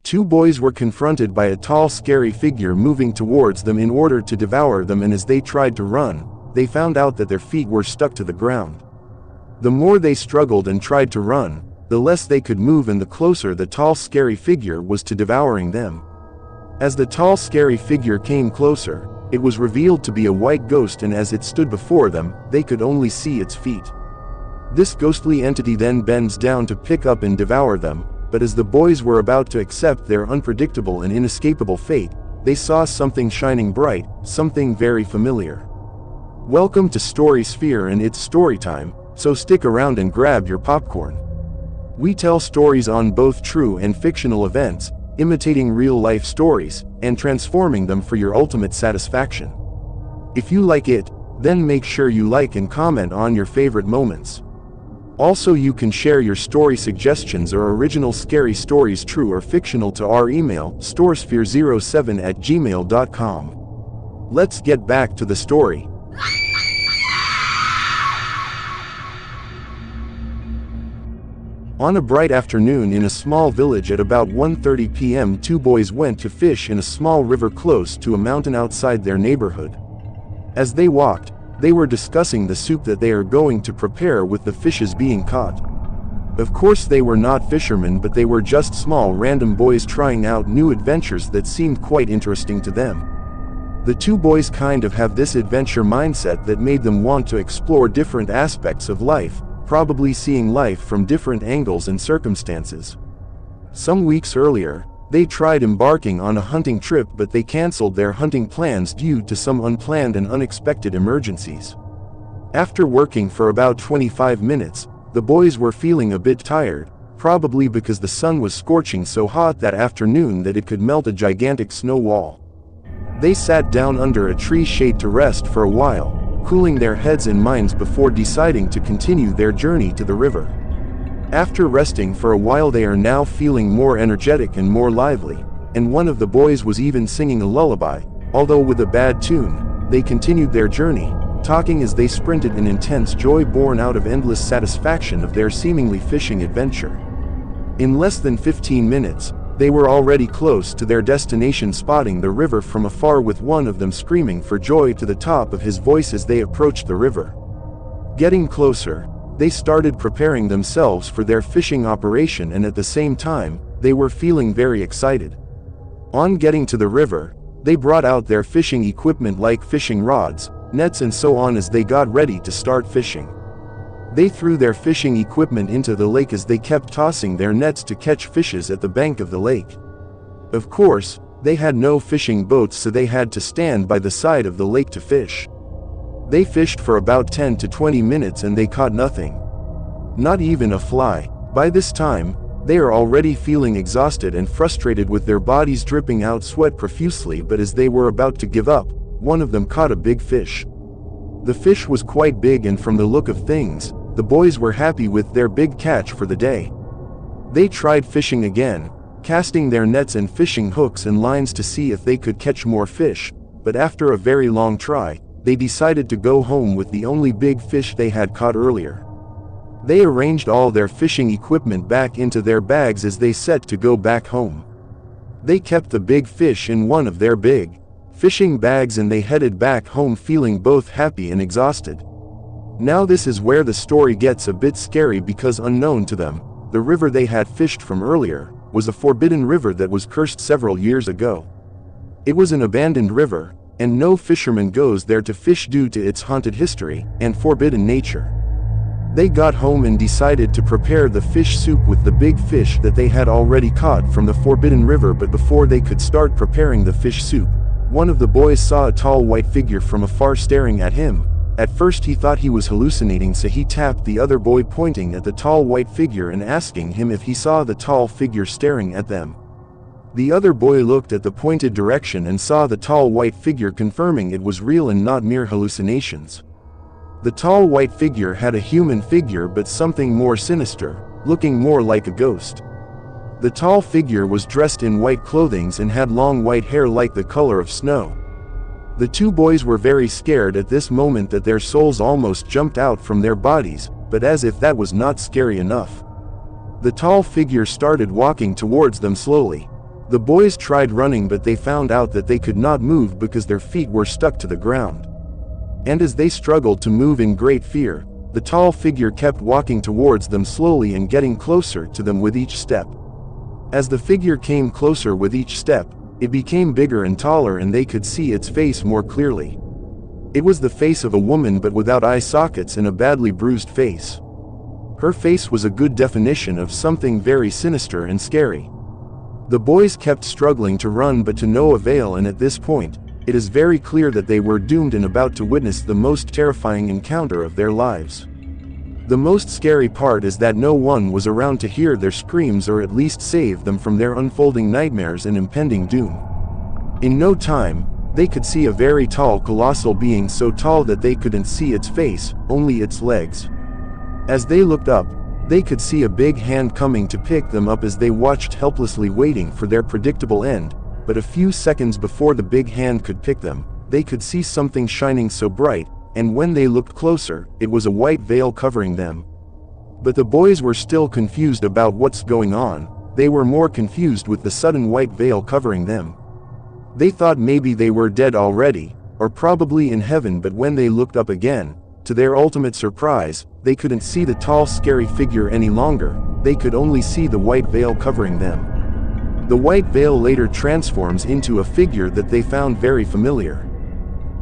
Two boys were confronted by a tall, scary figure moving towards them in order to devour them, and as they tried to run, they found out that their feet were stuck to the ground. The more they struggled and tried to run, the less they could move and the closer the tall, scary figure was to devouring them. As the tall, scary figure came closer, it was revealed to be a white ghost, and as it stood before them, they could only see its feet. This ghostly entity then bends down to pick up and devour them, but as the boys were about to accept their unpredictable and inescapable fate, they saw something shining bright, something very familiar. Welcome to Story Sphere, and it's story time, so stick around and grab your popcorn. We tell stories on both true and fictional events, imitating real-life stories, and transforming them for your ultimate satisfaction. If you like it, then make sure you like and comment on your favorite moments. Also, you can share your story suggestions or original scary stories, true or fictional, to our email, storesphere07@gmail.com. Let's get back to the story. On a bright afternoon in a small village at about 1:30 p.m., two boys went to fish in a small river close to a mountain outside their neighborhood. As they walked, they were discussing the soup that they are going to prepare with the fishes being caught. Of course, they were not fishermen, but they were just small random boys trying out new adventures that seemed quite interesting to them. The two boys kind of have this adventure mindset that made them want to explore different aspects of life, probably seeing life from different angles and circumstances. Some weeks earlier, they tried embarking on a hunting trip, but they canceled their hunting plans due to some unplanned and unexpected emergencies. After working for about 25 minutes, the boys were feeling a bit tired, probably because the sun was scorching so hot that afternoon that it could melt a gigantic snow wall. They sat down under a tree shade to rest for a while, cooling their heads and minds before deciding to continue their journey to the river. After resting for a while, they are now feeling more energetic and more lively, and one of the boys was even singing a lullaby, although with a bad tune. They continued their journey, talking as they sprinted in intense joy born out of endless satisfaction of their seemingly fishing adventure. In less than 15 minutes, they were already close to their destination, spotting the river from afar, with one of them screaming for joy to the top of his voice as they approached the river. Getting closer, they started preparing themselves for their fishing operation, and at the same time, they were feeling very excited. On getting to the river, they brought out their fishing equipment like fishing rods, nets and so on as they got ready to start fishing. They threw their fishing equipment into the lake as they kept tossing their nets to catch fishes at the bank of the lake. Of course, they had no fishing boats, so they had to stand by the side of the lake to fish. They fished for about 10 to 20 minutes and they caught nothing. Not even a fly. By this time, they are already feeling exhausted and frustrated, with their bodies dripping out sweat profusely, but as they were about to give up, one of them caught a big fish. The fish was quite big, and from the look of things, the boys were happy with their big catch for the day. They tried fishing again, casting their nets and fishing hooks and lines to see if they could catch more fish, but after a very long try, they decided to go home with the only big fish they had caught earlier. They arranged all their fishing equipment back into their bags as they set to go back home. They kept the big fish in one of their big fishing bags and they headed back home feeling both happy and exhausted. Now this is where the story gets a bit scary, because unknown to them, the river they had fished from earlier was a forbidden river that was cursed several years ago. It was an abandoned river, and no fisherman goes there to fish due to its haunted history and forbidden nature. They got home and decided to prepare the fish soup with the big fish that they had already caught from the forbidden river, but before they could start preparing the fish soup, one of the boys saw a tall white figure from afar staring at him. At first he thought he was hallucinating, so he tapped the other boy, pointing at the tall white figure and asking him if he saw the tall figure staring at them. The other boy looked at the pointed direction and saw the tall white figure, confirming it was real and not mere hallucinations. The tall white figure had a human figure, but something more sinister, looking more like a ghost. The tall figure was dressed in white clothing and had long white hair like the color of snow. The two boys were very scared at this moment that their souls almost jumped out from their bodies, but as if that was not scary enough, the tall figure started walking towards them slowly. The boys tried running, but they found out that they could not move because their feet were stuck to the ground. And as they struggled to move in great fear, the tall figure kept walking towards them slowly and getting closer to them with each step. As the figure came closer with each step, it became bigger and taller, and they could see its face more clearly. It was the face of a woman, but without eye sockets and a badly bruised face. Her face was a good definition of something very sinister and scary. The boys kept struggling to run, but to no avail, and at this point, it is very clear that they were doomed and about to witness the most terrifying encounter of their lives. The most scary part is that no one was around to hear their screams or at least save them from their unfolding nightmares and impending doom. In no time, they could see a very tall, colossal being, so tall that they couldn't see its face, only its legs. As they looked up, they could see a big hand coming to pick them up as they watched helplessly, waiting for their predictable end. But a few seconds before the big hand could pick them, they could see something shining so bright, and when they looked closer, it was a white veil covering them. But the boys were still confused about what's going on. They were more confused with the sudden white veil covering them. They thought maybe they were dead already, or probably in heaven, but when they looked up again, to their ultimate surprise, they couldn't see the tall, scary figure any longer. They could only see the white veil covering them. The white veil later transforms into a figure that they found very familiar.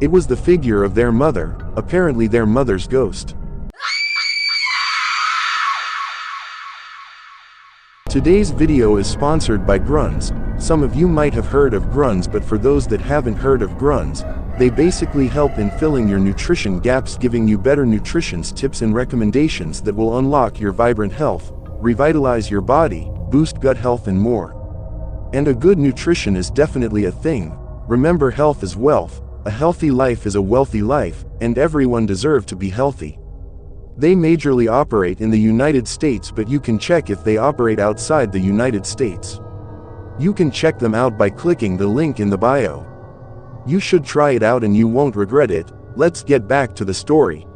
It was the figure of their mother, apparently their mother's ghost. Today's video is sponsored by Grunts. Some of you might have heard of Grunts, but for those that haven't heard of Grunts, they basically help in filling your nutrition gaps, giving you better nutrition tips and recommendations that will unlock your vibrant health, revitalize your body, boost gut health and more. And a good nutrition is definitely a thing. Remember, health is wealth, a healthy life is a wealthy life, and everyone deserves to be healthy. They majorly operate in the United States, but you can check if they operate outside the United States. You can check them out by clicking the link in the bio. You should try it out and you won't regret it. Let's get back to the story.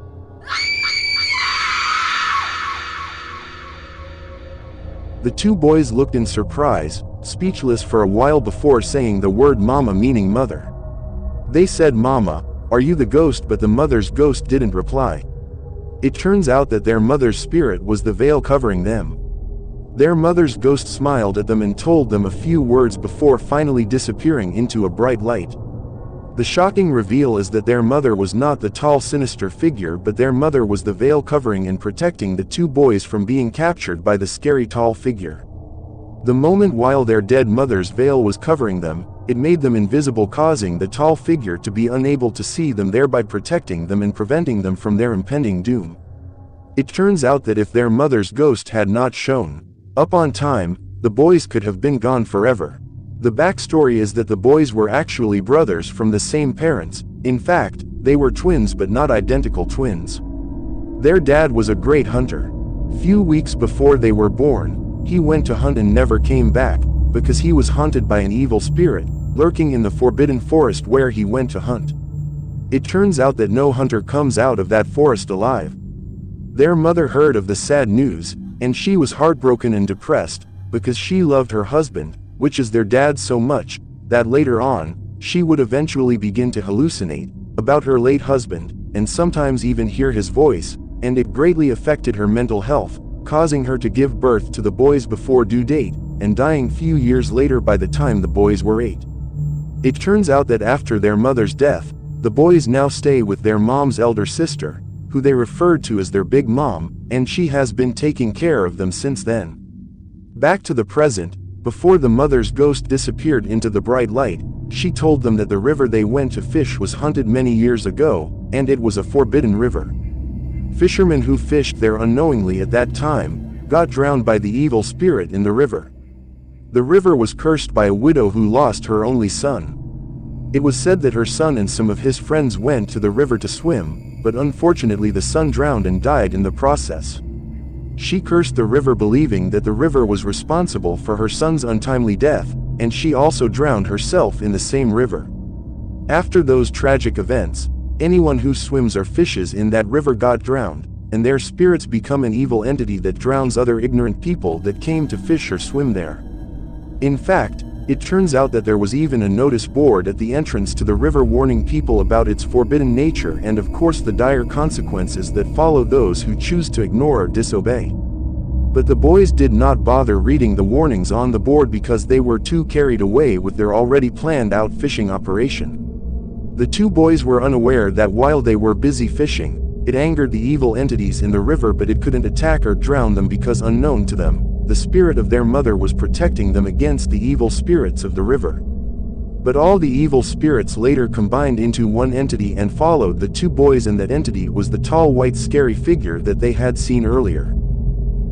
The two boys looked in surprise, speechless for a while before saying the word mama, meaning mother. They said, "Mama, are you the ghost?" But the mother's ghost didn't reply. It turns out that their mother's spirit was the veil covering them. Their mother's ghost smiled at them and told them a few words before finally disappearing into a bright light. The shocking reveal is that their mother was not the tall, sinister figure, but their mother was the veil covering and protecting the two boys from being captured by the scary tall figure. The moment while their dead mother's veil was covering them, it made them invisible, causing the tall figure to be unable to see them, thereby protecting them and preventing them from their impending doom. It turns out that if their mother's ghost had not shown up on time, the boys could have been gone forever. The backstory is that the boys were actually brothers from the same parents. In fact, they were twins, but not identical twins. Their dad was a great hunter. Few weeks before they were born, he went to hunt and never came back, because he was haunted by an evil spirit, lurking in the forbidden forest where he went to hunt. It turns out that no hunter comes out of that forest alive. Their mother heard of the sad news, and she was heartbroken and depressed, because she loved her husband, which is their dad, so much, that later on, she would eventually begin to hallucinate about her late husband, and sometimes even hear his voice, and it greatly affected her mental health, causing her to give birth to the boys before due date, and dying few years later by the time the boys were 8. It turns out that after their mother's death, the boys now stay with their mom's elder sister, who they referred to as their big mom, and she has been taking care of them since then. Back to the present. Before the mother's ghost disappeared into the bright light, she told them that the river they went to fish was haunted many years ago, and it was a forbidden river. Fishermen who fished there unknowingly at that time got drowned by the evil spirit in the river. The river was cursed by a widow who lost her only son. It was said that her son and some of his friends went to the river to swim, but unfortunately the son drowned and died in the process. She cursed the river, believing that the river was responsible for her son's untimely death, and she also drowned herself in the same river. After those tragic events, anyone who swims or fishes in that river got drowned, and their spirits become an evil entity that drowns other ignorant people that came to fish or swim there. In fact, It turns out that there was even a notice board at the entrance to the river warning people about its forbidden nature and of course the dire consequences that follow those who choose to ignore or disobey. But the boys did not bother reading the warnings on the board because they were too carried away with their already planned out fishing operation. The two boys were unaware that while they were busy fishing, it angered the evil entities in the river, but it couldn't attack or drown them because unknown to them, the spirit of their mother was protecting them against the evil spirits of the river. But all the evil spirits later combined into one entity and followed the two boys, and that entity was the tall white scary figure that they had seen earlier.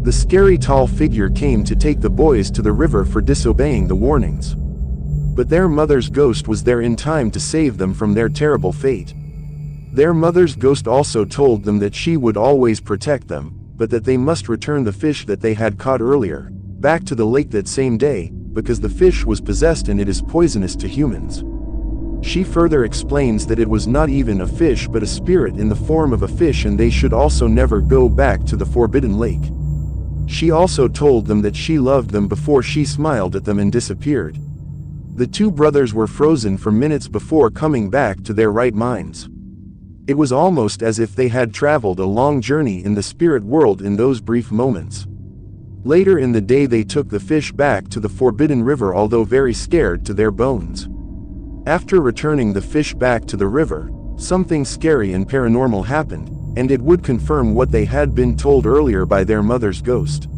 The scary tall figure came to take the boys to the river for disobeying the warnings. But their mother's ghost was there in time to save them from their terrible fate. Their mother's ghost also told them that she would always protect them, but that they must return the fish that they had caught earlier, back to the lake that same day, because the fish was possessed and it is poisonous to humans. She further explains that it was not even a fish but a spirit in the form of a fish, and they should also never go back to the forbidden lake. She also told them that she loved them before she smiled at them and disappeared. The two brothers were frozen for minutes before coming back to their right minds. It was almost as if they had traveled a long journey in the spirit world in those brief moments. Later in the day they took the fish back to the forbidden river, although very scared to their bones. After returning the fish back to the river, something scary and paranormal happened, and it would confirm what they had been told earlier by their mother's ghost.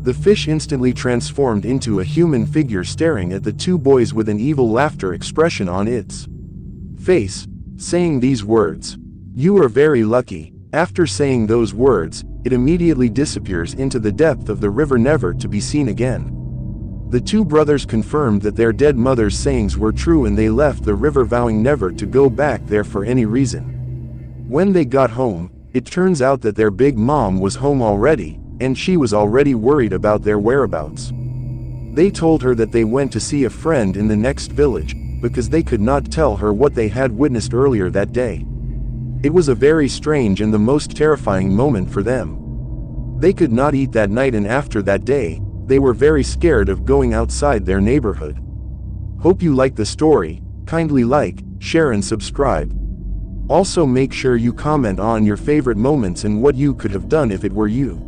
The fish instantly transformed into a human figure staring at the two boys with an evil laughter expression on its face, saying these words, "You are very lucky." After saying those words, it immediately disappears into the depth of the river, never to be seen again. The two brothers confirmed that their dead mother's sayings were true, and they left the river vowing never to go back there for any reason. When they got home, it turns out that their big mom was home already, and she was already worried about their whereabouts. They told her that they went to see a friend in the next village, because they could not tell her what they had witnessed earlier that day. It was a very strange and the most terrifying moment for them. They could not eat that night, and after that day, they were very scared of going outside their neighborhood. Hope you like the story. Kindly like, share and subscribe. Also make sure you comment on your favorite moments and what you could have done if it were you.